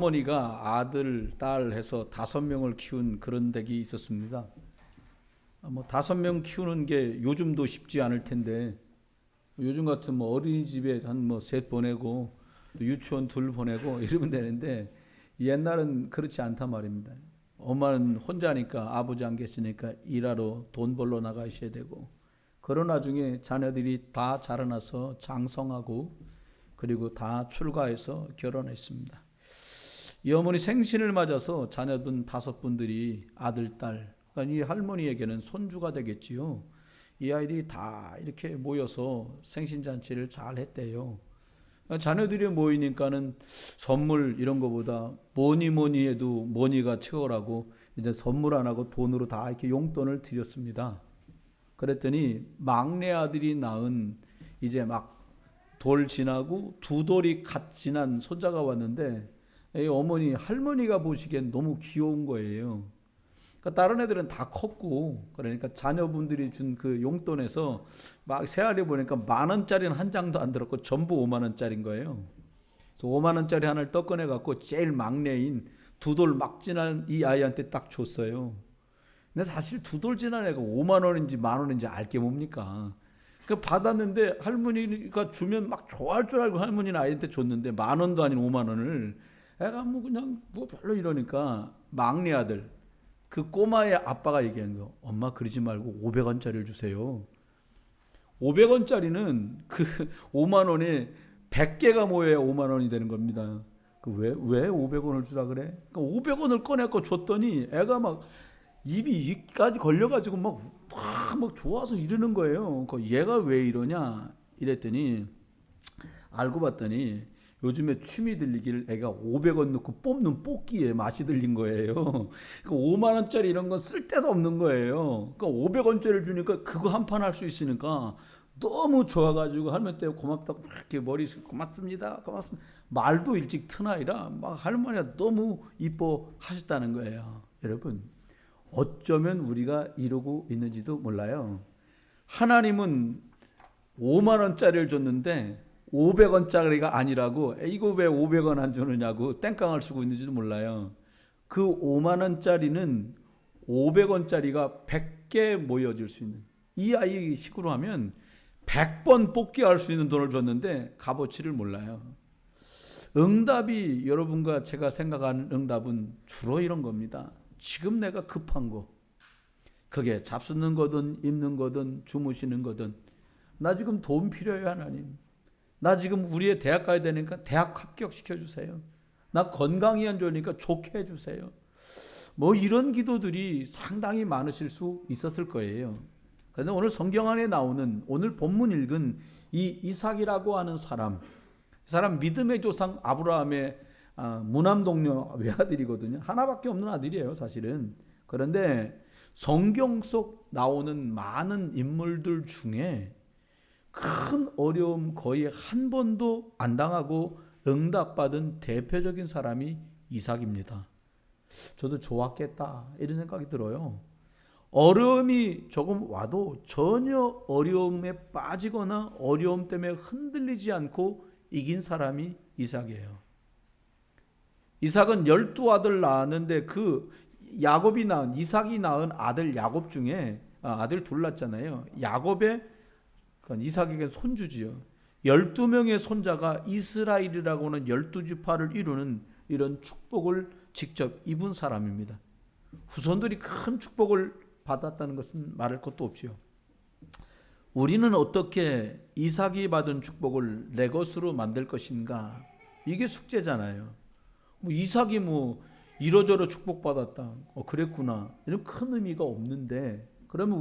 어머니가 아들, 딸 해서 5명을 키운 그런 댁이 있었습니다. 뭐 5명 키우는 게 요즘도 쉽지 않을 텐데 요즘 같은 뭐 어린이집에 한 뭐 셋 보내고 또 유치원 둘 보내고 이러면 되는데 옛날은 그렇지 않단 말입니다. 엄마는 혼자니까 아버지 안 계시니까 일하러 돈 벌러 나가셔야 되고 그런 와중에 자녀들이 다 자라나서 장성하고 그리고 다 출가해서 결혼했습니다. 이 어머니 생신을 맞아서 자녀분 5분들이 아들, 딸, 그러니까 이 할머니에게는 손주가 되겠지요. 이 아이들이 다 이렇게 모여서 생신잔치를 잘 했대요. 자녀들이 모이니까는 선물 이런 거보다 뭐니 해도 뭐니가 최고라고 이제 선물 안 하고 돈으로 다 이렇게 용돈을 드렸습니다. 그랬더니 막내 아들이 낳은 이제 막 돌 지나고 2돌이 갓 지난 손자가 왔는데 이 어머니 할머니가 보시기엔 너무 귀여운 거예요. 그러니까 다른 애들은 다 컸고 그러니까 자녀분들이 준 그 용돈에서 막 세알이 보니까 10,000원짜리는 한 장도 안 들었고 전부 50,000원짜리인 거예요. 그래서 50,000원짜리 하나를 떠꺼내 갖고 제일 막내인 2돌 막 지난 이 아이한테 딱 줬어요. 근데 사실 2돌 지난 애가 50,000원인지 10,000원인지 알게 뭡니까? 그 받았는데 할머니가 주면 막 좋아할 줄 알고 할머니는 아이한테 줬는데 10,000원도 아닌 50,000원을 애가 뭐 그냥 뭐 별로 이러니까 막내 아들 그 꼬마의 아빠가 얘기한 거 엄마 그러지 말고 500원짜리를 주세요. 500원짜리는 그 5만원에 100개가 모여야 5만원이 되는 겁니다. 왜 500원을 주라 그래? 그러니까 500원을 꺼내고 줬더니 애가 막 입이 입까지 걸려가지고 막 좋아서 이러는 거예요. 얘가 왜 이러냐 이랬더니 알고 봤더니 요즘에 취미 들리기를 애가 500원 넣고 뽑는 뽑기에 맛이 들린 거예요. 그러니까 5만 원짜리 이런 건 쓸 데도 없는 거예요. 그러니까 500원짜리를 주니까 그거 한 판 할 수 있으니까 너무 좋아가지고 할머니 때 고맙다고 이렇게 머리 숙이고 고맙습니다. 고맙습니다. 말도 일찍 트나이라 막 할머니가 너무 이뻐 하셨다는 거예요. 여러분 어쩌면 우리가 이러고 있는지도 몰라요. 하나님은 5만 원짜리를 줬는데 500원짜리가 아니라고 이거 왜 500원 안 주느냐고 땡깡을 쓰고 있는지도 몰라요. 그 5만 원짜리는 500원짜리가 100개 모여질 수 있는 이 아이 식으로 하면 100번 뽑기 할 수 있는 돈을 줬는데 값어치를 몰라요. 응답이 여러분과 제가 생각하는 응답은 주로 이런 겁니다. 지금 내가 급한 거 그게 잡수는 거든 입는 거든 주무시는 거든 나 지금 돈 필요해요 하나님. 나 지금 우리의 대학 가야 되니까 대학 합격시켜 주세요. 나 건강이 안 좋으니까 좋게 해주세요. 뭐 이런 기도들이 상당히 많으실 수 있었을 거예요. 그런데 오늘 성경 안에 나오는 오늘 본문 읽은 이 이삭이라고 하는 사람, 이 사람 믿음의 조상 아브라함의 무남 동료 외아들이거든요. 하나밖에 없는 아들이에요 사실은. 그런데 성경 속 나오는 많은 인물들 중에 큰 어려움 거의 한 번도 안 당하고 응답받은 대표적인 사람이 이삭입니다. 저도 좋았겠다 이런 생각이 들어요. 어려움이 조금 와도 전혀 어려움에 빠지거나 어려움 때문에 흔들리지 않고 이긴 사람이 이삭이에요. 이삭은 12아들 낳았는데 그 야곱이 낳은 이삭이 낳은 아들 야곱 중에 아들 둘 낳았잖아요. 야곱의 이삭에게 손주지요. 12명의 손자가 이스라엘이라고 하는 12지파를 이루는 이런 축복을 직접 입은 사람입니다. 후손들이 큰 축복을 받았다는 것은 말할 것도 없지요. 우리는 어떻게 이삭이 받은 축복을 내 것으로 만들 것인가? 이게 숙제잖아요. 이삭이 이러저러 축복받았다. 그랬구나. 이런 큰 의미가 없는데 그러면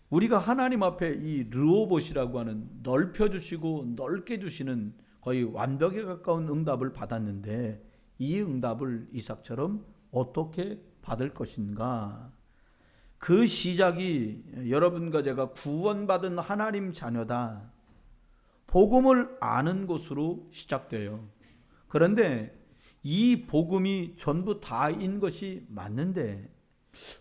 우리가 하나님 앞에 이 르호봇이라고 하는 넓혀주시고 넓게 주시는 거의 완벽에 가까운 응답을 받았는데 이 응답을 이삭처럼 어떻게 받을 것인가? 그 시작이 여러분과 제가 구원받은 하나님 자녀다. 복음을 아는 것으로 시작돼요. 그런데 이 복음이 전부 다인 것이 맞는데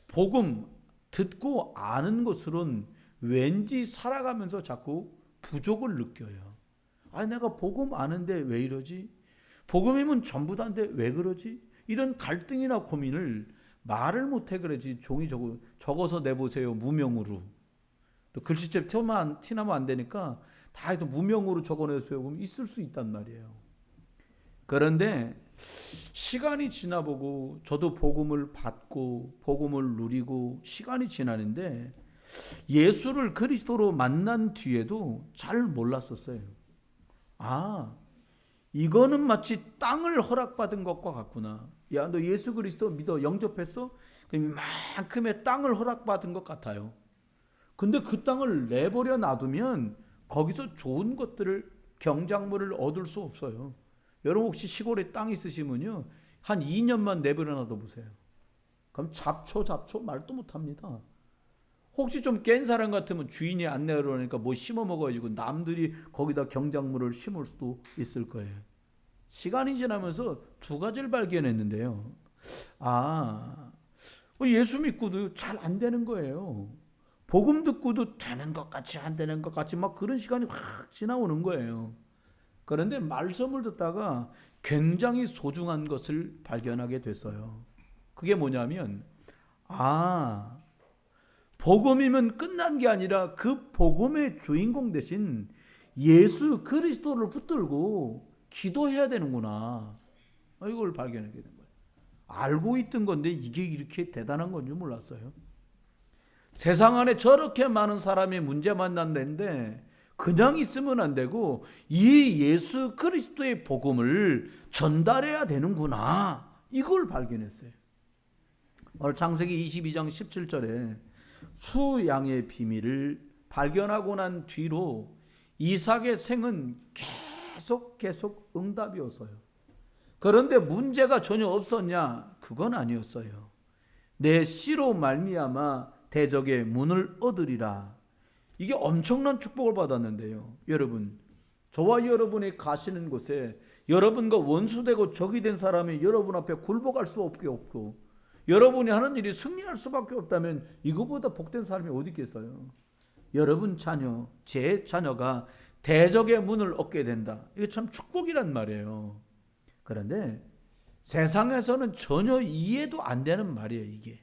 복음 듣고 아는 것으로는 왠지 살아가면서 자꾸 부족을 느껴요. 내가 복음 아는데 왜 이러지? 복음이면 전부 다인데 왜 그러지? 이런 갈등이나 고민을 말을 못해 그러지. 종이 적어서 내보세요. 무명으로. 또 글씨체 티나면 안 되니까 다 무명으로 적어내세요. 그럼 있을 수 있단 말이에요. 그런데 시간이 지나보고 저도 복음을 받고 복음을 누리고 시간이 지나는데 예수를 그리스도로 만난 뒤에도 잘 몰랐었어요. 아, 이거는 마치 땅을 허락받은 것과 같구나. 야, 너 예수 그리스도 믿어 영접했어? 그럼 이만큼의 땅을 허락받은 것 같아요. 근데 그 땅을 내버려 놔두면 거기서 좋은 것들을 경작물을 얻을 수 없어요. 여러분 혹시 시골에 땅 있으시면요, 한 2년만 내버려 놔둬 보세요. 그럼 잡초 말도 못합니다. 혹시 좀 깬 사람 같으면 주인이 안 내려오니까 뭐 심어 먹어가지고 남들이 거기다 경작물을 심을 수도 있을 거예요. 시간이 지나면서 두 가지를 발견했는데요. 예수 믿고도 잘 안 되는 거예요. 복음 듣고도 되는 것 같이 안 되는 것 같이 막 그런 시간이 확 지나오는 거예요. 그런데 말씀을 듣다가 굉장히 소중한 것을 발견하게 됐어요. 그게 뭐냐면 복음이면 끝난 게 아니라 그 복음의 주인공 대신 예수 그리스도를 붙들고 기도해야 되는구나. 이걸 발견하게 된 거예요. 알고 있던 건데 이게 이렇게 대단한 건 줄 몰랐어요. 세상 안에 저렇게 많은 사람이 문제 만난다는데 그냥 있으면 안 되고 이 예수 그리스도의 복음을 전달해야 되는구나. 이걸 발견했어요. 오늘 창세기 22장 17절에 수양의 비밀을 발견하고 난 뒤로 이삭의 생은 계속 응답이 왔어요. 그런데 문제가 전혀 없었냐? 그건 아니었어요. 내 씨로 말미암아 대적의 문을 얻으리라. 이게 엄청난 축복을 받았는데요. 여러분, 저와 여러분이 가시는 곳에 여러분과 원수되고 적이 된 사람이 여러분 앞에 굴복할 수밖에 없고 여러분이 하는 일이 승리할 수밖에 없다면 이거보다 복된 사람이 어디 있겠어요? 여러분 자녀, 제 자녀가 대적의 문을 얻게 된다. 이게 참 축복이란 말이에요. 그런데 세상에서는 전혀 이해도 안 되는 말이에요, 이게.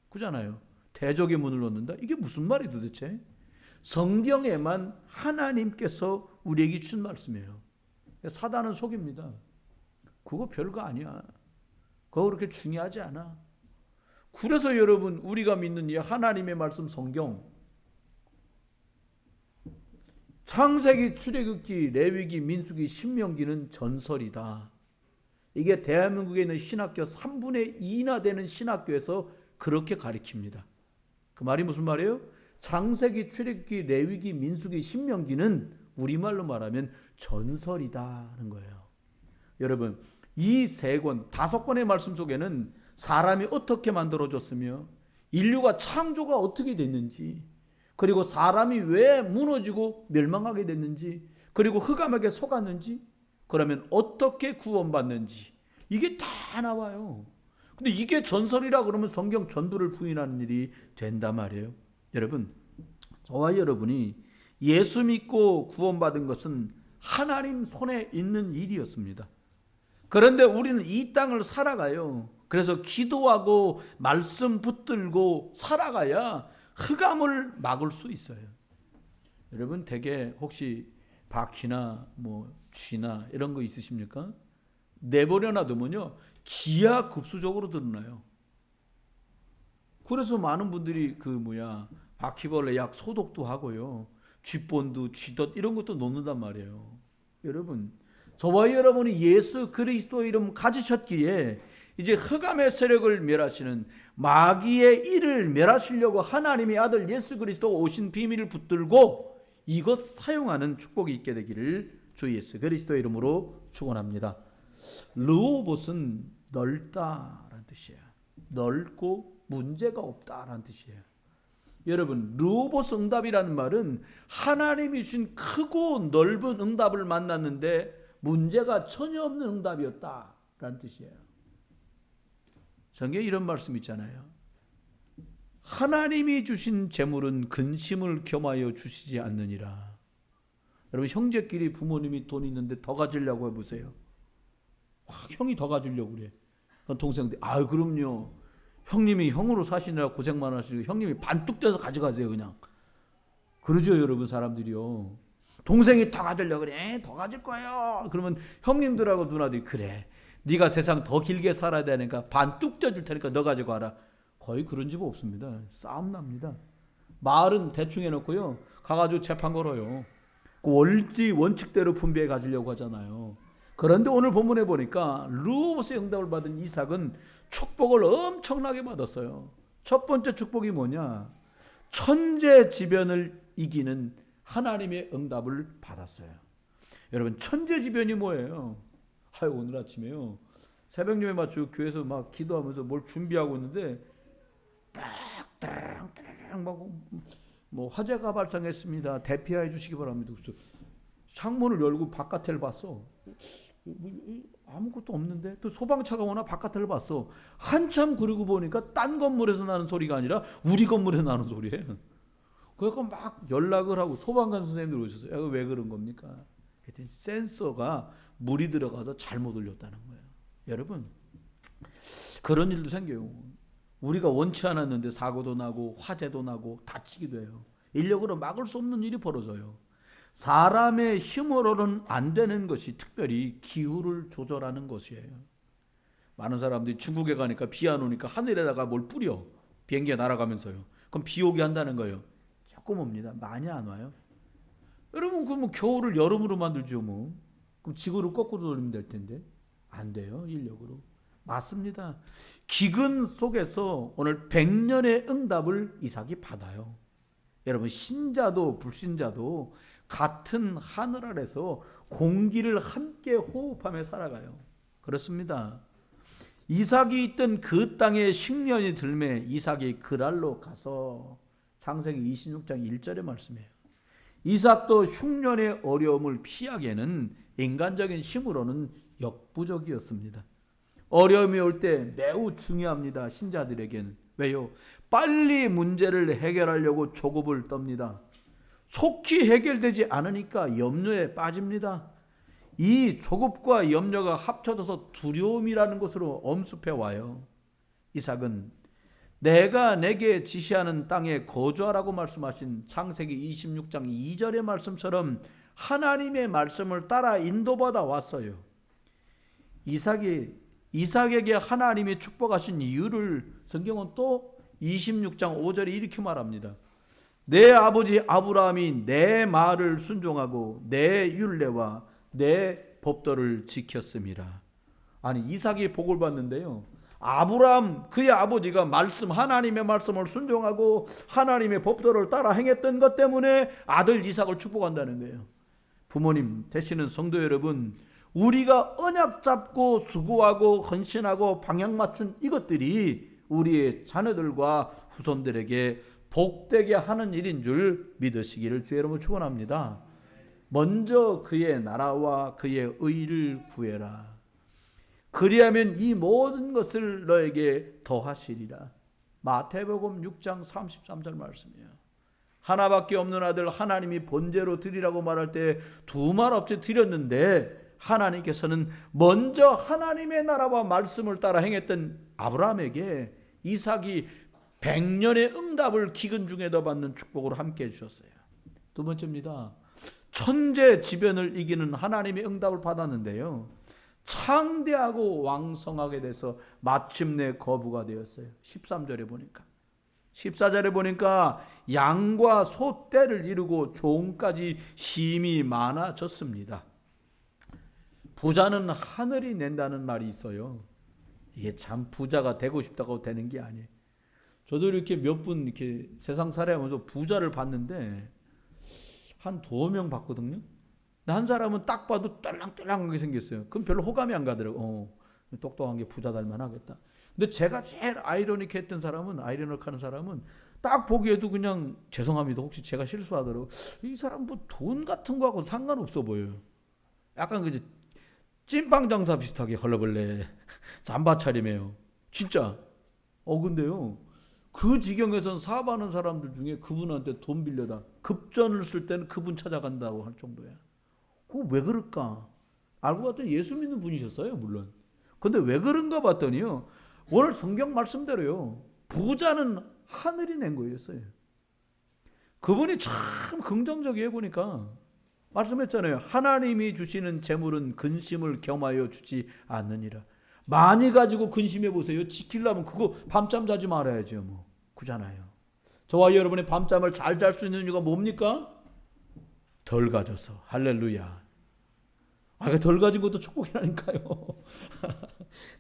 그잖아요. 대적의 문을 얻는다? 이게 무슨 말이 도대체? 성경에만 하나님께서 우리에게 준 말씀이에요. 사단은 속입니다. 그거 별거 아니야. 그거 그렇게 중요하지 않아. 그래서 여러분, 우리가 믿는 이 하나님의 말씀 성경, 창세기, 출애굽기, 레위기, 민수기, 신명기는 전설이다. 이게 대한민국에 있는 신학교 3분의 2나 되는 신학교에서 그렇게 가르칩니다. 그 말이 무슨 말이에요? 창세기, 출애굽기, 레위기, 민수기, 신명기는 우리말로 말하면 전설이다는 거예요. 여러분, 이 세 권, 5권의 말씀 속에는 사람이 어떻게 만들어졌으며 인류가 창조가 어떻게 됐는지, 그리고 사람이 왜 무너지고 멸망하게 됐는지, 그리고 흑암에게 속았는지, 그러면 어떻게 구원받는지 이게 다 나와요. 근데 이게 전설이라 그러면 성경 전부를 부인하는 일이 된단 말이에요. 여러분, 저와 여러분이 예수 믿고 구원받은 것은 하나님 손에 있는 일이었습니다. 그런데 우리는 이 땅을 살아가요. 그래서 기도하고 말씀 붙들고 살아가야 흑암을 막을 수 있어요. 여러분 되게 혹시 바퀴나 쥐나 이런 거 있으십니까? 내버려 놔두면요 기하급수적으로 드러나요. 그래서 많은 분들이 바퀴벌레 약 소독도 하고요, 쥐본드, 쥐덫 이런 것도 놓는단 말이에요. 여러분, 저와 여러분이 예수 그리스도 이름 가지셨기에 이제 흑암의 세력을 멸하시는 마귀의 일을 멸하시려고 하나님의 아들 예수 그리스도 오신 비밀을 붙들고 이것 사용하는 축복이 있게 되기를 주 예수 그리스도 이름으로 축원합니다. 르호봇은 넓다라는 뜻이에요. 넓고 문제가 없다라는 뜻이에요. 여러분, 르호봇 응답이라는 말은 하나님이 주신 크고 넓은 응답을 만났는데 문제가 전혀 없는 응답이었다라는 뜻이에요. 성경에 이런 말씀 있잖아요. 하나님이 주신 재물은 근심을 겸하여 주시지 않느니라. 여러분, 형제끼리 부모님이 돈 있는데 더 가지려고 해보세요. 형이 더 가지려고 그래. 동생들, 그럼요. 형님이 형으로 사시느라 고생만 하시고 형님이 반뚝 떼서 가져가세요 그냥. 그러죠 여러분 사람들이요. 동생이 더 가지려고 그래. 더 가질 거예요. 그러면 형님들하고 누나들이 그래. 네가 세상 더 길게 살아야 되니까 반뚝 떼줄 테니까 너 가지고 와라. 거의 그런 집 없습니다. 싸움 납니다. 말은 대충 해놓고요. 가가지고 재판 걸어요. 그 원칙대로 분배해 가지려고 하잖아요. 그런데 오늘 본문에 보니까 르호보스의 응답을 받은 이삭은 축복을 엄청나게 받았어요. 첫 번째 축복이 뭐냐? 천재지변을 이기는 하나님의 응답을 받았어요. 여러분 천재지변이 뭐예요? 오늘 아침에요. 새벽 예배 마치고 교회에서 막 기도하면서 뭘 준비하고 있는데 딱 뭐 화재가 발생했습니다. 대피해 주시기 바랍니다. 그래서 창문을 열고 바깥을 봤어. 아무것도 없는데 또 소방차가 오나 바깥을 봤어. 한참 그러고 보니까 딴 건물에서 나는 소리가 아니라 우리 건물에서 나는 소리예요. 그래서 막 연락을 하고 소방관 선생님들 오셨어요. 왜 그런 겁니까? 그랬더니 센서가 물이 들어가서 잘못 올렸다는 거예요. 여러분 그런 일도 생겨요. 우리가 원치 않았는데 사고도 나고 화재도 나고 다치기도 해요. 인력으로 막을 수 없는 일이 벌어져요. 사람의 힘으로는 안 되는 것이 특별히 기후를 조절하는 것이에요. 많은 사람들이 중국에 가니까 비 안 오니까 하늘에다가 뭘 뿌려. 비행기가 날아가면서요. 그럼 비 오게 한다는 거예요. 조금 옵니다. 많이 안 와요. 여러분 그럼 겨울을 여름으로 만들죠 뭐. 그럼 지구를 거꾸로 돌리면 될 텐데 안 돼요. 인력으로. 맞습니다. 기근 속에서 오늘 100년의 응답을 이삭이 받아요. 여러분 신자도 불신자도 같은 하늘 아래서 공기를 함께 호흡하며 살아가요. 그렇습니다. 이삭이 있던 그 땅에 식년이 들매 이삭이 그랄로 가서 창세기 26장 1절의 말씀이에요. 이삭도 흉년의 어려움을 피하기에는 인간적인 힘으로는 역부족이었습니다. 어려움이 올 때 매우 중요합니다. 신자들에게는. 왜요? 빨리 문제를 해결하려고 조급을 떱니다. 속히 해결되지 않으니까 염려에 빠집니다. 이 조급과 염려가 합쳐져서 두려움이라는 것으로 엄습해 와요. 이삭은 내가 내게 지시하는 땅에 거주하라고 말씀하신 창세기 26장 2절의 말씀처럼 하나님의 말씀을 따라 인도받아 왔어요. 이삭에게 하나님이 축복하신 이유를 성경은 또 26장 5절에 이렇게 말합니다. 내 아버지 아브라함이 내 말을 순종하고 내 율례와 내 법도를 지켰습니다. 아니 이삭이 복을 받는데요. 아브라함 그의 아버지가 하나님의 말씀을 순종하고 하나님의 법도를 따라 행했던 것 때문에 아들 이삭을 축복한다는 거예요. 부모님 되시는 성도 여러분, 우리가 언약 잡고 수고하고 헌신하고 방향 맞춘 이것들이 우리의 자녀들과 후손들에게 복되게 하는 일인 줄 믿으시기를 주의 이름으로 축원합니다. 먼저 그의 나라와 그의 의를 구해라. 그리하면 이 모든 것을 너에게 더하시리라. 마태복음 6장 33절 말씀이에요. 하나밖에 없는 아들 하나님이 번제로 드리라고 말할 때 두 말 없이 드렸는데 하나님께서는 먼저 하나님의 나라와 말씀을 따라 행했던 아브라함에게 이삭이 100년의 응답을 기근 중에도 받는 축복으로 함께 해주셨어요. 두 번째입니다. 천재지변을 이기는 하나님의 응답을 받았는데요. 창대하고 왕성하게 돼서 마침내 거부가 되었어요. 13절에 보니까. 14절에 보니까 양과 소 떼를 이루고 종까지 힘이 많아졌습니다. 부자는 하늘이 낸다는 말이 있어요. 이게 참 부자가 되고 싶다고 되는 게 아니에요. 저도 이렇게 몇 분 이렇게 세상 살아가면서 부자를 봤는데 한 2명 봤거든요. 근데 한 사람은 딱 봐도 똘랑똘랑하게 생겼어요. 그럼 별로 호감이 안 가더라고요. 똑똑한 게 부자 될 만하겠다. 근데 제가 제일 아이러닉한 사람은 딱 보기에도 그냥 죄송합니다. 혹시 제가 실수하더라도 이 사람 뭐 돈 같은 거하고 상관없어 보여요. 약간 그 찐빵 장사 비슷하게 헐레벌레 잠바 차림이에요. 진짜. 근데요. 그 지경에선 사업하는 사람들 중에 그분한테 돈 빌려다 급전을 쓸 때는 그분 찾아간다고 할 정도야. 그거 왜 그럴까? 알고 봤더니 예수 믿는 분이셨어요, 물론. 근데 왜 그런가 봤더니요, 오늘 성경 말씀대로요, 부자는 하늘이 낸 거였어요. 그분이 참 긍정적이에요. 보니까 말씀했잖아요. 하나님이 주시는 재물은 근심을 겸하여 주지 않느니라. 많이 가지고 근심해 보세요. 지키려면 그거 밤잠 자지 말아야죠. 뭐 그잖아요. 저와 여러분이 밤잠을 잘 잘 수 있는 이유가 뭡니까? 덜 가져서. 할렐루야. 덜 가진 것도 축복이라니까요.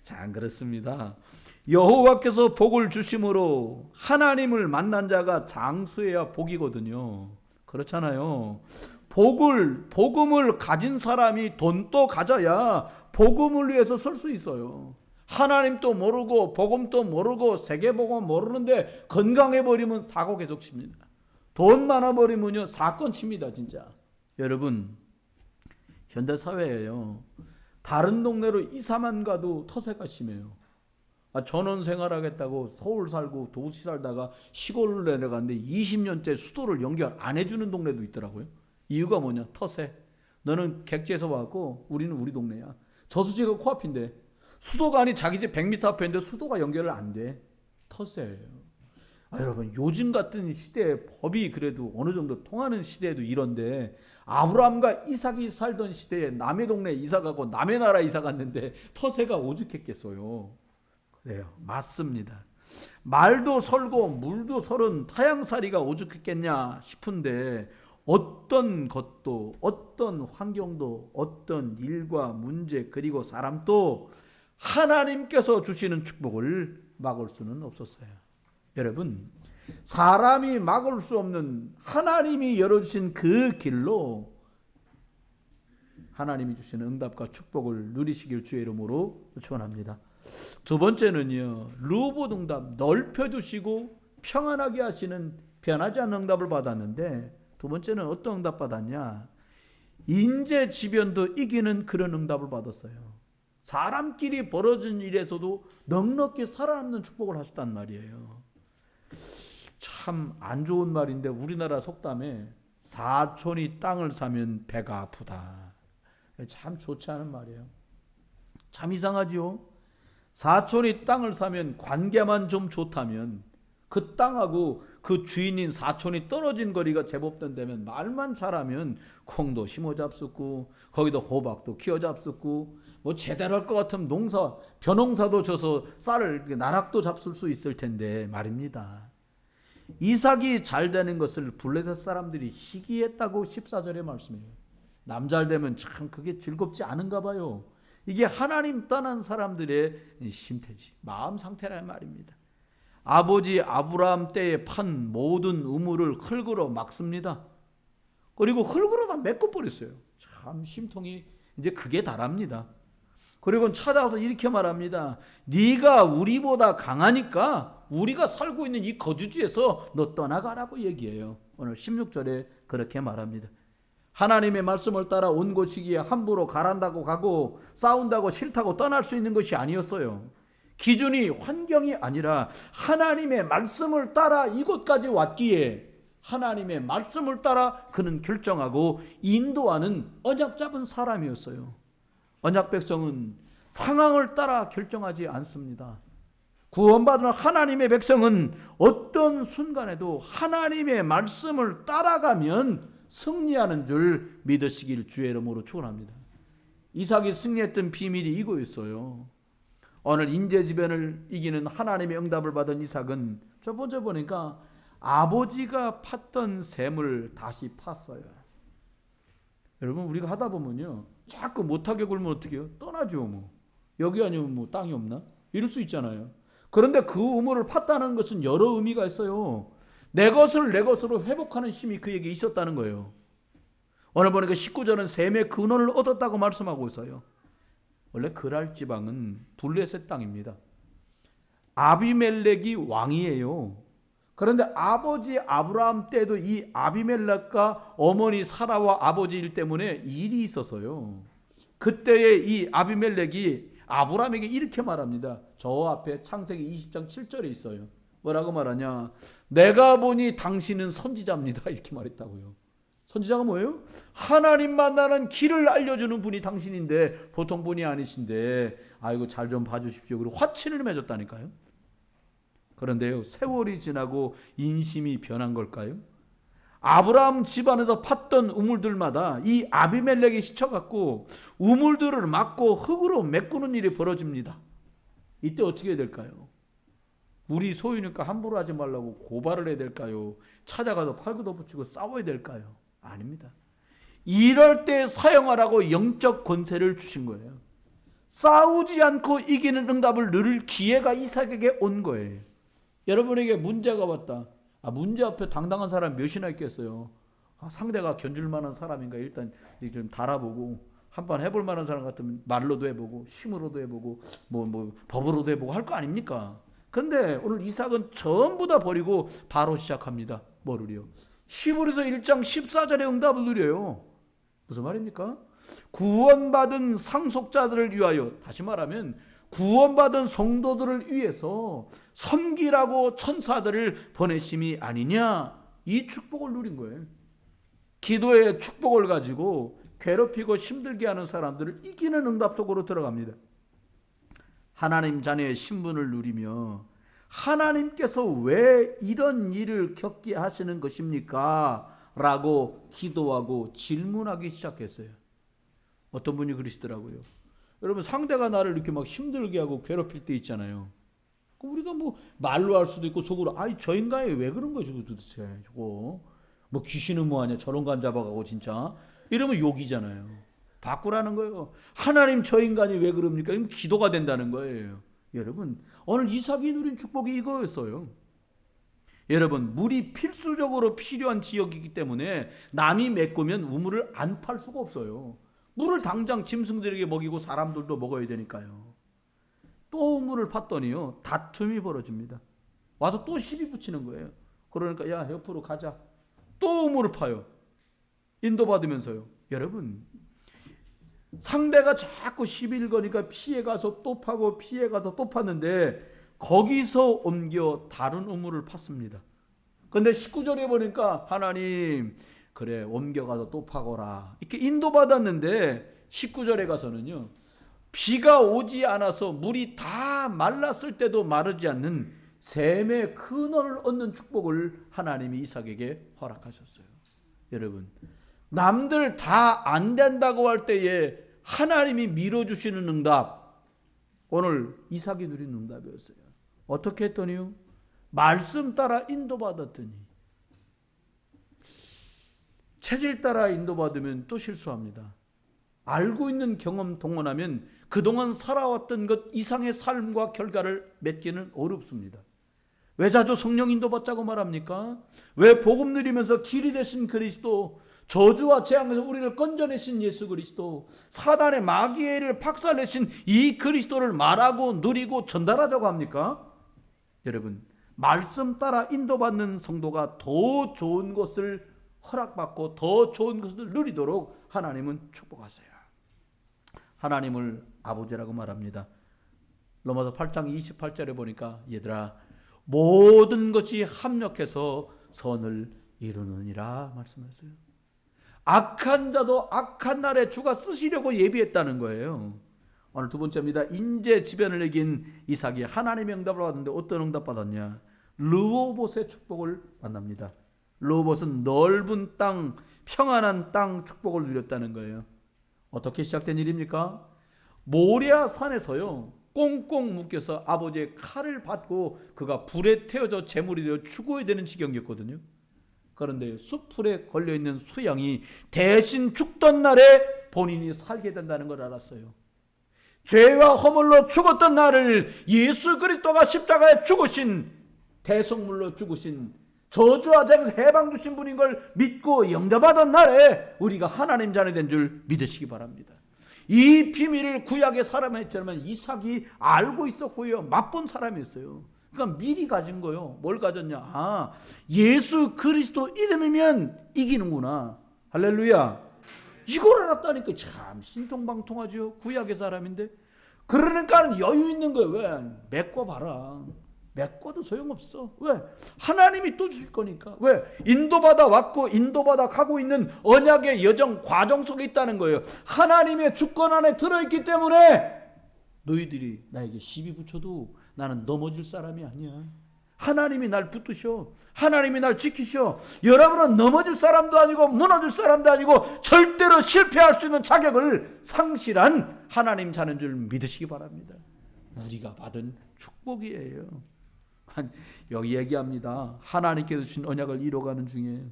참 그렇습니다. 여호와께서 복을 주심으로 하나님을 만난 자가 장수해야 복이거든요. 그렇잖아요. 복음을 가진 사람이 돈도 가져야 복음을 위해서 쓸 수 있어요. 하나님도 모르고 복음도 모르고 세계복음 모르는데 건강해버리면 사고 계속 칩니다. 돈 많아버리면요 사건 칩니다. 진짜. 여러분, 현대사회에요, 다른 동네로 이사만 가도 터세가 심해요. 전원 생활하겠다고 서울 살고 도시 살다가 시골을 내려갔는데 20년째 수도를 연결 안 해주는 동네도 있더라고요. 이유가 뭐냐? 터세. 너는 객지에서 왔고 우리는 우리 동네야. 저수지가 코앞인데 수도가 아니 자기 집 100m 앞에 있는데 수도가 연결을 안 돼. 터세예요. 여러분, 요즘 같은 시대에 법이 그래도 어느 정도 통하는 시대에도 이런데, 아브라함과 이삭이 살던 시대에 남의 동네에 이사가고 남의 나라 이사 갔는데 터세가 오죽했겠어요. 그래요. 맞습니다. 말도 설고 물도 설은 타양살이가 오죽했겠냐 싶은데, 어떤 것도 어떤 환경도 어떤 일과 문제 그리고 사람도 하나님께서 주시는 축복을 막을 수는 없었어요. 여러분, 사람이 막을 수 없는 하나님이 열어주신 그 길로 하나님이 주시는 응답과 축복을 누리시길 주의 이름으로 축원합니다. 두 번째는요, 루봇 응답, 넓혀주시고 평안하게 하시는 변하지 않는 응답을 받았는데, 두 번째는 어떤 응답 받았냐? 인재지변도 이기는 그런 응답을 받았어요. 사람끼리 벌어진 일에서도 넉넉히 살아남는 축복을 하셨단 말이에요. 참 안 좋은 말인데 우리나라 속담에 사촌이 땅을 사면 배가 아프다. 참 좋지 않은 말이에요. 참 이상하지요. 사촌이 땅을 사면 관계만 좀 좋다면 그 땅하고 그 주인인 사촌이 떨어진 거리가 제법 된다면 말만 잘하면 콩도 심어 잡숫고 거기다 호박도 키워 잡숫고 뭐 제대로 할 것 같으면 벼농사도 져서 쌀을 나락도 잡술 수 있을 텐데 말입니다. 이삭이 잘 되는 것을 블레셋 사람들이 시기했다고 14절에 말씀해요. 남 잘 되면 참 그게 즐겁지 않은가 봐요. 이게 하나님 떠난 사람들의 심태지, 마음 상태란 말입니다. 아버지 아브라함 때에 판 모든 우물을 흙으로 막습니다. 그리고 흙으로 다 메꿔버렸어요. 참 심통이 이제 그게 다랍니다. 그리고 찾아와서 이렇게 말합니다. 네가 우리보다 강하니까 우리가 살고 있는 이 거주지에서 너 떠나가라고 얘기해요. 오늘 16절에 그렇게 말합니다. 하나님의 말씀을 따라 온 곳이기에 함부로 가란다고 가고 싸운다고 싫다고 떠날 수 있는 것이 아니었어요. 기준이 환경이 아니라 하나님의 말씀을 따라 이곳까지 왔기에 하나님의 말씀을 따라 그는 결정하고 인도하는 언약 잡은 사람이었어요. 언약 백성은 상황을 따라 결정하지 않습니다. 구원받은 하나님의 백성은 어떤 순간에도 하나님의 말씀을 따라가면 승리하는 줄 믿으시길 주의 이름으로 축원합니다. 이삭이 승리했던 비밀이 이거였어요. 오늘 인재지변을 이기는 하나님의 응답을 받은 이삭은 첫 번째 보니까 아버지가 팠던 샘을 다시 팠어요. 여러분, 우리가 하다 보면요, 자꾸 못하게 굴면 어떻게 해요? 떠나죠. 뭐 여기 아니면 뭐 땅이 없나? 이럴 수 있잖아요. 그런데 그 우물을 팠다는 것은 여러 의미가 있어요. 내 것을 내 것으로 회복하는 힘이 그에게 있었다는 거예요. 오늘 보니까 19절은 샘의 근원을 얻었다고 말씀하고 있어요. 원래 그랄 지방은 블레셋 땅입니다. 아비멜렉이 왕이에요. 그런데 아버지 아브라함 때도 이 아비멜렉과 어머니 사라와 아버지 일 때문에 일이 있었어요. 그때에 이 아비멜렉이 아브라함에게 이렇게 말합니다. 저 앞에 창세기 20장 7절에 있어요. 뭐라고 말하냐? 내가 보니 당신은 선지자입니다. 이렇게 말했다고요. 선지자가 뭐예요? 하나님 만나는 길을 알려주는 분이 당신인데 보통 분이 아니신데 아이고 잘 좀 봐주십시오. 그리고 화친을 맺었다니까요. 그런데요, 세월이 지나고 인심이 변한 걸까요? 아브라함 집안에서 팠던 우물들마다 이 아비멜렉이 시쳐갖고 우물들을 막고 흙으로 메꾸는 일이 벌어집니다. 이때 어떻게 해야 될까요? 우리 소유니까 함부로 하지 말라고 고발을 해야 될까요? 찾아가서 팔굽혀 붙이고 싸워야 될까요? 아닙니다. 이럴 때 사용하라고 영적 권세를 주신 거예요. 싸우지 않고 이기는 응답을 누릴 기회가 이삭에게 온 거예요. 여러분에게 문제가 왔다. 문제 앞에 당당한 사람 몇이나 있겠어요. 상대가 견줄 만한 사람인가 일단 좀 달아보고 한번 해볼 만한 사람 같으면 말로도 해보고 힘으로도 해보고 뭐 법으로도 해보고 할 거 아닙니까? 근데 오늘 이삭은 전부 다 버리고 바로 시작합니다. 뭐를요? 히브리서 1장 14절의 응답을 누려요. 무슨 말입니까? 구원받은 상속자들을 위하여, 다시 말하면 구원받은 성도들을 위해서 섬기라고 천사들을 보내심이 아니냐, 이 축복을 누린 거예요. 기도의 축복을 가지고 괴롭히고 힘들게 하는 사람들을 이기는 응답 속으로 들어갑니다. 하나님 자녀의 신분을 누리며 하나님께서 왜 이런 일을 겪게 하시는 것입니까? 라고 기도하고 질문하기 시작했어요. 어떤 분이 그러시더라고요. 여러분, 상대가 나를 이렇게 막 힘들게 하고 괴롭힐 때 있잖아요. 우리가 뭐 말로 할 수도 있고 속으로 저 인간이 왜 그런 거야 저거 도대체, 저거 뭐 귀신은 뭐하냐, 저런 간 잡아가고 진짜 이러면 욕이잖아요. 바꾸라는 거예요. 하나님, 저 인간이 왜 그럽니까? 이건 기도가 된다는 거예요. 여러분, 오늘 이삭이 누린 축복이 이거였어요. 여러분, 물이 필수적으로 필요한 지역이기 때문에 남이 메꾸면 우물을 안 팔 수가 없어요. 물을 당장 짐승들에게 먹이고 사람들도 먹어야 되니까요. 또 우물을 팠더니요, 다툼이 벌어집니다. 와서 또 시비 붙이는 거예요. 그러니까 야, 옆으로 가자. 또 우물을 파요. 인도받으면서요. 여러분, 상대가 자꾸 시비를 거니까 피해가서 또 파고 피해가서 또 팠는데 거기서 옮겨 다른 우물을 팠습니다. 근데 19절에 보니까 하나님, 그래 옮겨가서 또 파거라, 이렇게 인도받았는데 19절에 가서는요, 비가 오지 않아서 물이 다 말랐을 때도 마르지 않는 샘의 근원을 얻는 축복을 하나님이 이삭에게 허락하셨어요. 여러분, 남들 다 안 된다고 할 때에 하나님이 밀어주시는 응답, 오늘 이삭이 누린 응답이었어요. 어떻게 했더니요? 말씀 따라 인도받았더니. 체질 따라 인도받으면 또 실수합니다. 알고 있는 경험 동원하면 그동안 살아왔던 것 이상의 삶과 결과를 맺기는 어렵습니다. 왜 자주 성령 인도받자고 말합니까? 왜 복음 누리면서 길이 되신 그리스도, 저주와 재앙에서 우리를 건져내신 예수 그리스도, 사단의 마귀를 박살내신 이 그리스도를 말하고 누리고 전달하자고 합니까? 여러분, 말씀 따라 인도받는 성도가 더 좋은 것을 허락받고 더 좋은 것을 누리도록 하나님은 축복하세요. 하나님을 아버지라고 말합니다. 로마서 8장 28절에 보니까 얘들아, 모든 것이 합력해서 선을 이루느니라 말씀하셨어요. 악한 자도 악한 날에 주가 쓰시려고 예비했다는 거예요. 오늘 두 번째입니다. 인재 지변을 이긴 이삭이 하나님의 응답을 받았는데 어떤 응답 받았냐? 르호봇의 축복을 만납니다. 르호봇은 넓은 땅, 평안한 땅 축복을 누렸다는 거예요. 어떻게 시작된 일입니까? 모리아 산에서요, 꽁꽁 묶여서 아버지의 칼을 받고 그가 불에 태워져 제물이 되어 죽어야 되는 지경이었거든요. 그런데 수풀에 걸려있는 수양이 대신 죽던 날에 본인이 살게 된다는 걸 알았어요. 죄와 허물로 죽었던 나를 예수 그리스도가 십자가에 죽으신, 대속물로 죽으신, 저주와 재앙에서 해방 주신 분인 걸 믿고 영접하던 날에 우리가 하나님 자녀 된 줄 믿으시기 바랍니다. 이 비밀을 구약의 사람이 했지만 이삭이 알고 있었고요, 맛본 사람이었어요. 그러니까 미리 가진 거예요. 뭘 가졌냐? 예수 그리스도 이름이면 이기는구나. 할렐루야. 이걸 알았다니까. 참 신통방통하죠. 구약의 사람인데. 그러니까 여유 있는 거예요. 왜? 메꿔봐라. 메꿔도 소용없어. 왜? 하나님이 또 줄 거니까. 왜? 인도받아 왔고 인도받아 가고 있는 언약의 여정 과정 속에 있다는 거예요. 하나님의 주권 안에 들어있기 때문에 너희들이 나에게 시비 붙여도 나는 넘어질 사람이 아니야. 하나님이 날 붙드셔. 하나님이 날 지키셔. 여러분은 넘어질 사람도 아니고 무너질 사람도 아니고 절대로 실패할 수 있는 자격을 상실한 하나님 자는 줄 믿으시기 바랍니다. 우리가 받은 축복이에요. 여기 얘기합니다. 하나님께서 주신 언약을 이뤄가는 중에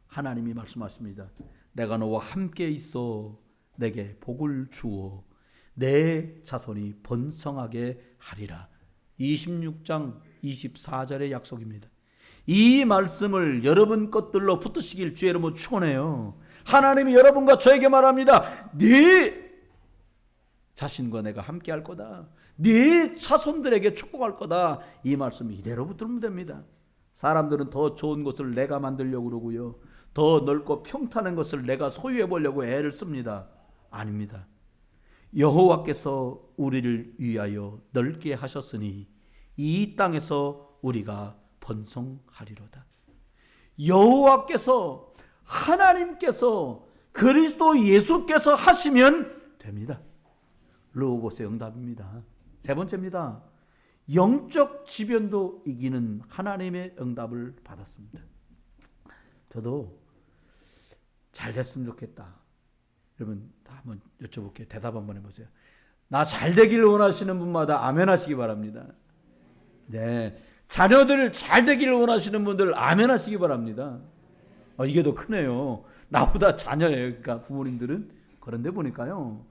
하나님이 말씀하십니다. 내가 너와 함께 있어 내게 복을 주어 내 자손이 번성하게 하리라. 26장 24절의 약속입니다. 이 말씀을 여러분 것들로 붙드시길 주의 이름으로 축원해요. 하나님이 여러분과 저에게 말합니다. 네 자신과 내가 함께 할 거다. 네 자손들에게 축복할 거다. 이 말씀 이대로 붙들면 됩니다. 사람들은 더 좋은 것을 내가 만들려고 그러고요. 더 넓고 평탄한 것을 내가 소유해 보려고 애를 씁니다. 아닙니다. 여호와께서 우리를 위하여 넓게 하셨으니 이 땅에서 우리가 번성하리로다. 여호와께서 하나님께서 그리스도 예수께서 하시면 됩니다. 로고스의 응답입니다. 세 번째입니다. 영적 지변도 이기는 하나님의 응답을 받았습니다. 저도 잘 됐으면 좋겠다. 여러분 다 한번 여쭤볼게요. 대답 한번 해보세요. 나 잘 되기를 원하시는 분마다 아멘 하시기 바랍니다. 네, 자녀들 잘 되기를 원하시는 분들 아멘 하시기 바랍니다. 이게 더 크네요. 나보다 자녀예요. 그러니까 부모님들은. 그런데 보니까요,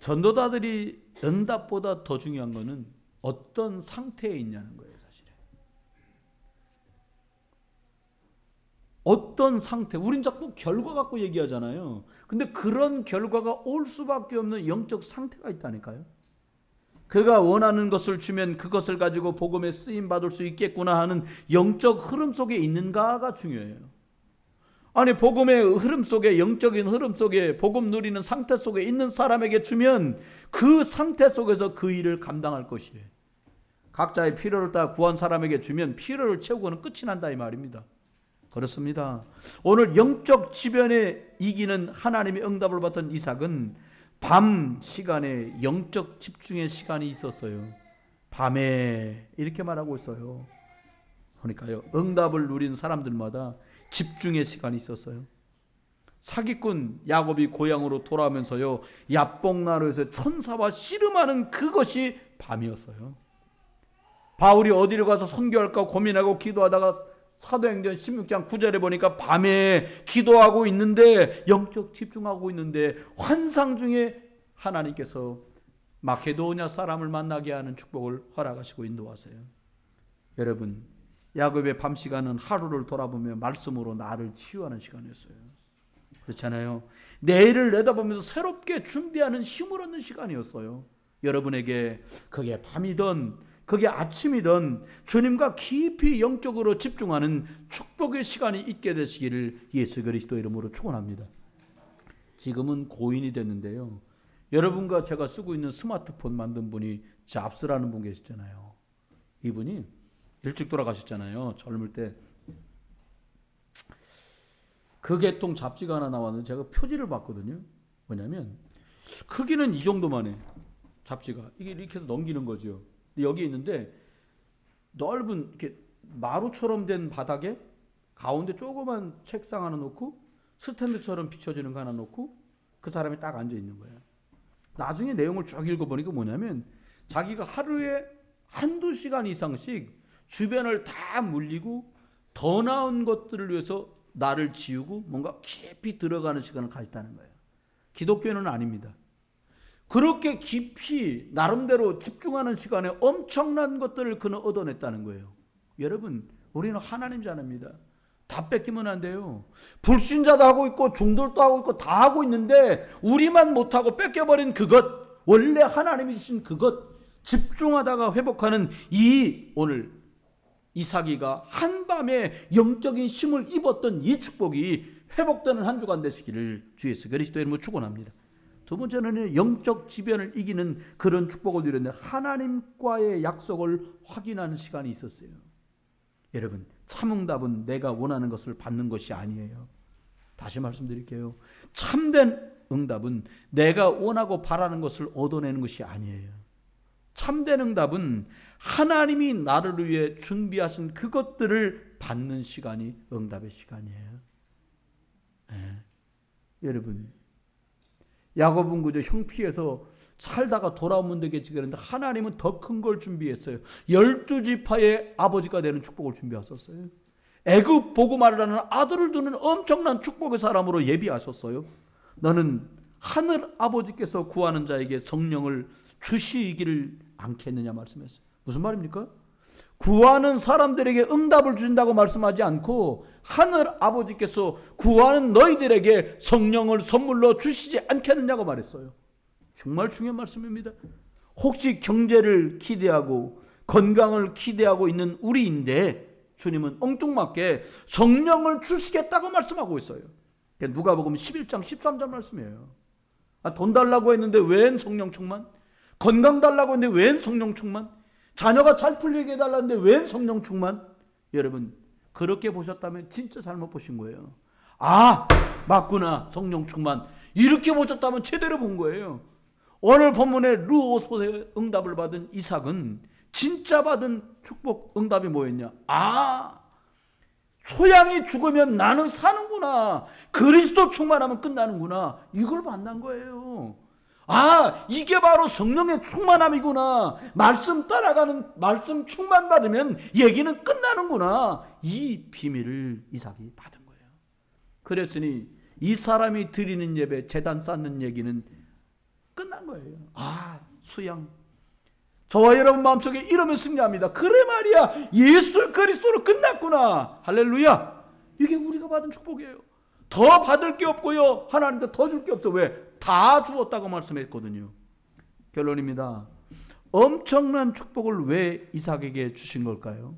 전도자들이 응답보다 더 중요한 거는 어떤 상태에 있냐는 거예요. 사실은 어떤 상태, 우린 자꾸 결과 갖고 얘기하잖아요. 근데 그런 결과가 올 수밖에 없는 영적 상태가 있다니까요. 그가 원하는 것을 주면 그것을 가지고 복음에 쓰임 받을 수 있겠구나 하는 영적 흐름 속에 있는가가 중요해요. 아니, 복음의 흐름 속에, 영적인 흐름 속에, 복음 누리는 상태 속에 있는 사람에게 주면 그 상태 속에서 그 일을 감당할 것이에요. 각자의 필요를 다 구한 사람에게 주면 필요를 채우고는 끝이 난다 이 말입니다. 그렇습니다. 오늘 영적 지변에 이기는 하나님의 응답을 받던 이삭은 밤 시간에 영적 집중의 시간이 있었어요. 밤에 이렇게 말하고 있어요. 그러니까요, 응답을 누린 사람들마다 집중의 시간이 있었어요. 사기꾼 야곱이 고향으로 돌아오면서요, 야복나루에서 천사와 씨름하는 그것이 밤이었어요. 바울이 어디로 가서 선교할까 고민하고 기도하다가 사도행전 16장 9절에 보니까 밤에 기도하고 있는데, 영적 집중하고 있는데 환상 중에 하나님께서 마케도냐 사람을 만나게 하는 축복을 허락하시고 인도하세요. 여러분, 야곱의 밤 시간은 하루를 돌아보며 말씀으로 나를 치유하는 시간이었어요. 그렇잖아요. 내일을 내다보면서 새롭게 준비하는 힘을 얻는 시간이었어요. 여러분에게 그게 밤이든 그게 아침이든 주님과 깊이 영적으로 집중하는 축복의 시간이 있게 되시기를 예수 그리스도 이름으로 축원합니다. 지금은 고인이 됐는데요, 여러분과 제가 쓰고 있는 스마트폰 만든 분이 잡스라는 분 계시잖아요. 이분이 일찍 돌아가셨잖아요. 젊을 때. 그 계통 잡지가 하나 나왔는데 제가 표지를 봤거든요. 뭐냐면 크기는 이 정도만 해. 잡지가. 이게 이렇게 해서 넘기는 거죠. 여기 있는데 넓은 이렇게 마루처럼 된 바닥에 가운데 조그만 책상 하나 놓고 스탠드처럼 비춰지는 거 하나 놓고 그 사람이 딱 앉아 있는 거예요. 나중에 내용을 쭉 읽어보니까 뭐냐면 자기가 하루에 한두 시간 이상씩 주변을 다 물리고 더 나은 것들을 위해서 나를 지우고 뭔가 깊이 들어가는 시간을 가졌다는 거예요. 기독교는 아닙니다. 그렇게 깊이 나름대로 집중하는 시간에 엄청난 것들을 그는 얻어냈다는 거예요. 여러분, 우리는 하나님 자녀입니다. 다 뺏기면 안 돼요. 불신자도 하고 있고 중돌도 하고 있고 다 하고 있는데 우리만 못하고 뺏겨버린 그것, 원래 하나님이 주신 그것, 집중하다가 회복하는 이 오늘 이삭이가 한밤에 영적인 힘을 입었던 이 축복이 회복되는 한 주간 되시기를 주 예수 그리스도의 이름으로 축원합니다. 두 번째는 영적 지변을 이기는 그런 축복을 누렸는데 하나님과의 약속을 확인하는 시간이 있었어요. 여러분, 참응답은 내가 원하는 것을 받는 것이 아니에요. 다시 말씀드릴게요. 참된 응답은 내가 원하고 바라는 것을 얻어내는 것이 아니에요. 참된 응답은 하나님이 나를 위해 준비하신 그것들을 받는 시간이 응답의 시간이에요. 네. 여러분, 야곱은 그저 형피해서 살다가 돌아오면 되겠지 그런데 하나님은 더 큰 걸 준비했어요. 12지파의 아버지가 되는 축복을 준비하셨어요. 애굽 보고마르라는 아들을 두는 엄청난 축복의 사람으로 예비하셨어요. 너는 하늘 아버지께서 구하는 자에게 성령을 주시기를 않겠느냐 말씀했어요. 무슨 말입니까? 구하는 사람들에게 응답을 주신다고 말씀하지 않고 하늘 아버지께서 구하는 너희들에게 성령을 선물로 주시지 않겠느냐고 말했어요. 정말 중요한 말씀입니다. 혹시 경제를 기대하고 건강을 기대하고 있는 우리인데 주님은 엉뚱맞게 성령을 주시겠다고 말씀하고 있어요. 누가복음 11장 13절 말씀이에요. 돈 달라고 했는데 웬 성령 충만? 건강 달라고 했는데 웬 성령 충만? 자녀가 잘 풀리게 해달라는데 웬 성령 충만? 여러분, 그렇게 보셨다면 진짜 잘못 보신 거예요. 아, 맞구나, 성령 충만. 이렇게 보셨다면 제대로 본 거예요. 오늘 본문의 루오스의 응답을 받은 이삭은 진짜 받은 축복 응답이 뭐였냐? 아, 소양이 죽으면 나는 사는구나. 그리스도 충만하면 끝나는구나. 이걸 만난 거예요. 아, 이게 바로 성령의 충만함이구나. 말씀 따라가는, 말씀 충만 받으면 얘기는 끝나는구나. 이 비밀을 이삭이 받은 거예요. 그랬으니 이 사람이 드리는 예배, 제단 쌓는 얘기는 끝난 거예요. 아, 수양. 저와 여러분 마음속에 이러면 승리합니다. 그래 말이야, 예수 그리스도로 끝났구나. 할렐루야. 이게 우리가 받은 축복이에요. 더 받을 게 없고요, 하나님한테 더 줄 게 없어. 왜? 다 주었다고 말씀했거든요. 결론입니다. 엄청난 축복을 왜 이삭에게 주신 걸까요?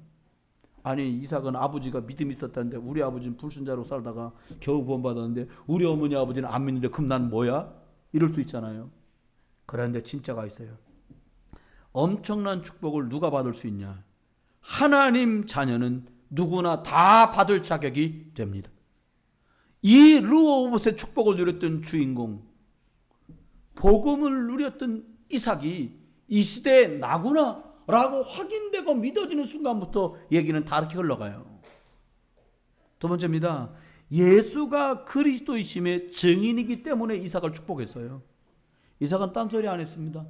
아니, 이삭은 아버지가 믿음이 있었다는데 우리 아버지는 불신자로 살다가 겨우 구원받았는데 우리 어머니 아버지는 안 믿는데 그럼 난 뭐야? 이럴 수 있잖아요. 그런데 진짜가 있어요. 엄청난 축복을 누가 받을 수 있냐? 하나님 자녀는 누구나 다 받을 자격이 됩니다. 이 르호보봇의 축복을 누렸던 주인공, 복음을 누렸던 이삭이 이 시대에 나구나 라고 확인되고 믿어지는 순간부터 얘기는 다르게 흘러가요. 두 번째입니다. 예수가 그리스도이심의 증인이기 때문에 이삭을 축복했어요. 이삭은 딴소리 안 했습니다.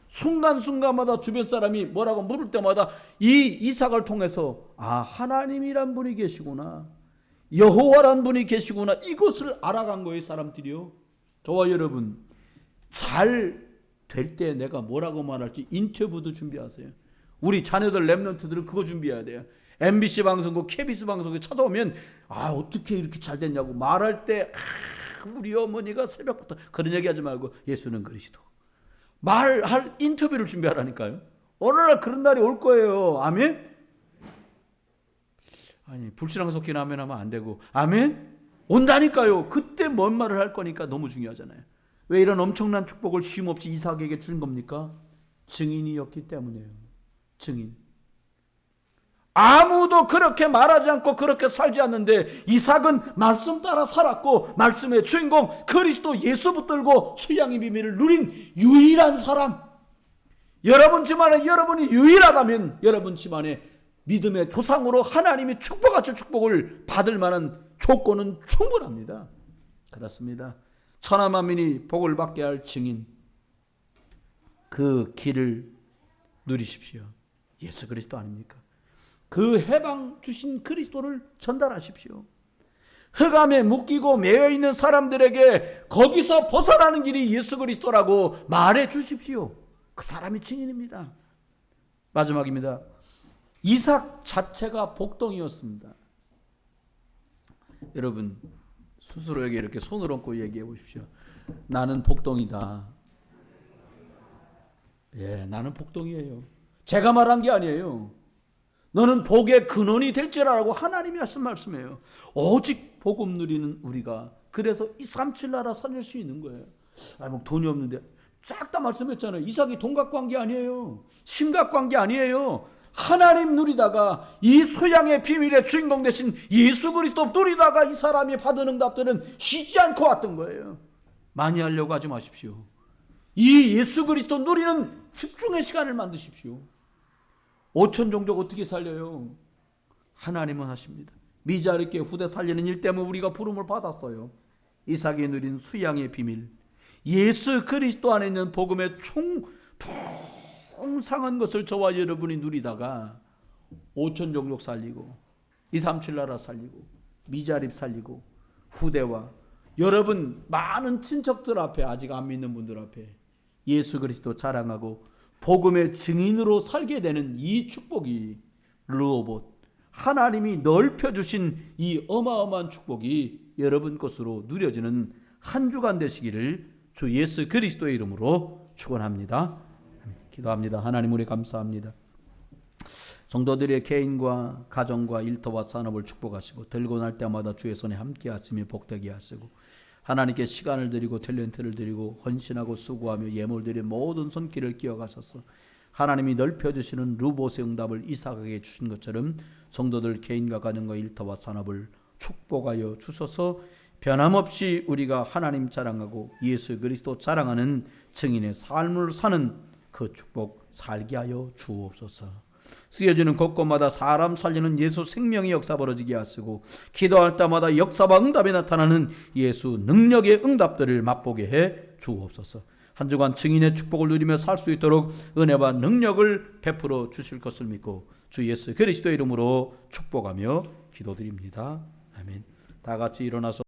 순간순간마다 주변 사람이 뭐라고 물을 때마다 이 이삭을 통해서 아, 하나님이란 분이 계시구나, 여호와란 분이 계시구나, 이것을 알아간 거예요. 사람들이요. 저와 여러분, 잘 될 때 내가 뭐라고 말할지 인터뷰도 준비하세요. 우리 자녀들 랩런트들은 그거 준비해야 돼요. MBC 방송국, KBS 방송국에 찾아오면 아, 어떻게 이렇게 잘 됐냐고 말할 때 우리 어머니가 새벽부터 그런 얘기하지 말고 예수는 그리스도 말할 인터뷰를 준비하라니까요. 어느 날 그런 날이 올 거예요. 아멘? 아니, 불신앙 섞인 아멘 하면 안 되고 아멘? 온다니까요. 그때 뭔 말을 할 거니까 너무 중요하잖아요. 왜 이런 엄청난 축복을 쉼없이 이삭에게 준 겁니까? 증인이었기 때문이에요. 증인. 아무도 그렇게 말하지 않고 그렇게 살지 않는데 이삭은 말씀 따라 살았고 말씀의 주인공 그리스도 예수 붙들고 수양의 비밀을 누린 유일한 사람. 여러분 집안에 여러분이 유일하다면 여러분 집안에 믿음의 조상으로 하나님이 축복하실 축복을 받을 만한 조건은 충분합니다. 그렇습니다. 천하만민이 복을 받게 할 증인, 그 길을 누리십시오. 예수 그리스도 아닙니까? 그 해방 주신 그리스도를 전달하십시오. 흑암에 묶이고 매여 있는 사람들에게 거기서 벗어나는 길이 예수 그리스도라고 말해 주십시오. 그 사람이 증인입니다. 마지막입니다. 이삭 자체가 복덩이였습니다. 여러분, 스스로에게 이렇게 손을 얹고 얘기해 보십시오. 나는 복덩이다. 예, 나는 복덩이에요. 제가 말한 게 아니에요. 너는 복의 근원이 될지라고 하나님이 하신 말씀이에요. 오직 복음 누리는 우리가 그래서 이 377 나라 살릴 수 있는 거예요. 뭐 돈이 없는데. 쫙 다 말씀했잖아요. 이삭이 돈 갖고 한 게 아니에요. 심 갖고 한 게 아니에요. 하나님 누리다가 이 소양의 비밀의 주인공 되신 예수 그리스도 누리다가 이 사람이 받은 응답들은 쉬지 않고 왔던 거예요. 많이 하려고 하지 마십시오. 이 예수 그리스도 누리는 집중의 시간을 만드십시오. 5천 종족 어떻게 살려요? 하나님은 하십니다. 미자립게 후대 살리는 일 때문에 우리가 부름을 받았어요. 이삭이 누린 수양의 비밀, 예수 그리스도 안에 있는 복음의 풍성한 것을 저와 여러분이 누리다가 5천 종족 살리고 237 나라 살리고 미자립 살리고 후대와 여러분 많은 친척들 앞에, 아직 안 믿는 분들 앞에 예수 그리스도 자랑하고 복음의 증인으로 살게 되는 이 축복이, 르호봇, 하나님이 넓혀주신 이 어마어마한 축복이 여러분 것으로 누려지는 한 주간 되시기를 주 예수 그리스도의 이름으로 축원합니다. 기도합니다. 하나님, 우리 감사합니다. 성도들의 개인과 가정과 일터와 산업을 축복하시고 들고 날 때마다 주의 손에 함께 하시며 복되게 하시고 하나님께 시간을 드리고 탤런트를 드리고 헌신하고 수고하며 예물 드린 모든 손길을 끼워가셔서 하나님이 넓혀주시는 르봇의 응답을 이삭에게 주신 것처럼 성도들 개인과 가정과 일터와 산업을 축복하여 주셔서 변함없이 우리가 하나님 자랑하고 예수 그리스도 자랑하는 증인의 삶을 사는 그 축복 살게 하여 주옵소서. 쓰여지는 곳곳마다 사람 살리는 예수 생명의 역사 벌어지게 하시고 기도할 때마다 역사와 응답이 나타나는 예수 능력의 응답들을 맛보게 해 주옵소서. 한 주간 증인의 축복을 누리며 살 수 있도록 은혜와 능력을 베풀어 주실 것을 믿고 주 예수 그리스도의 이름으로 축복하며 기도드립니다. 아멘. 다 같이 일어나서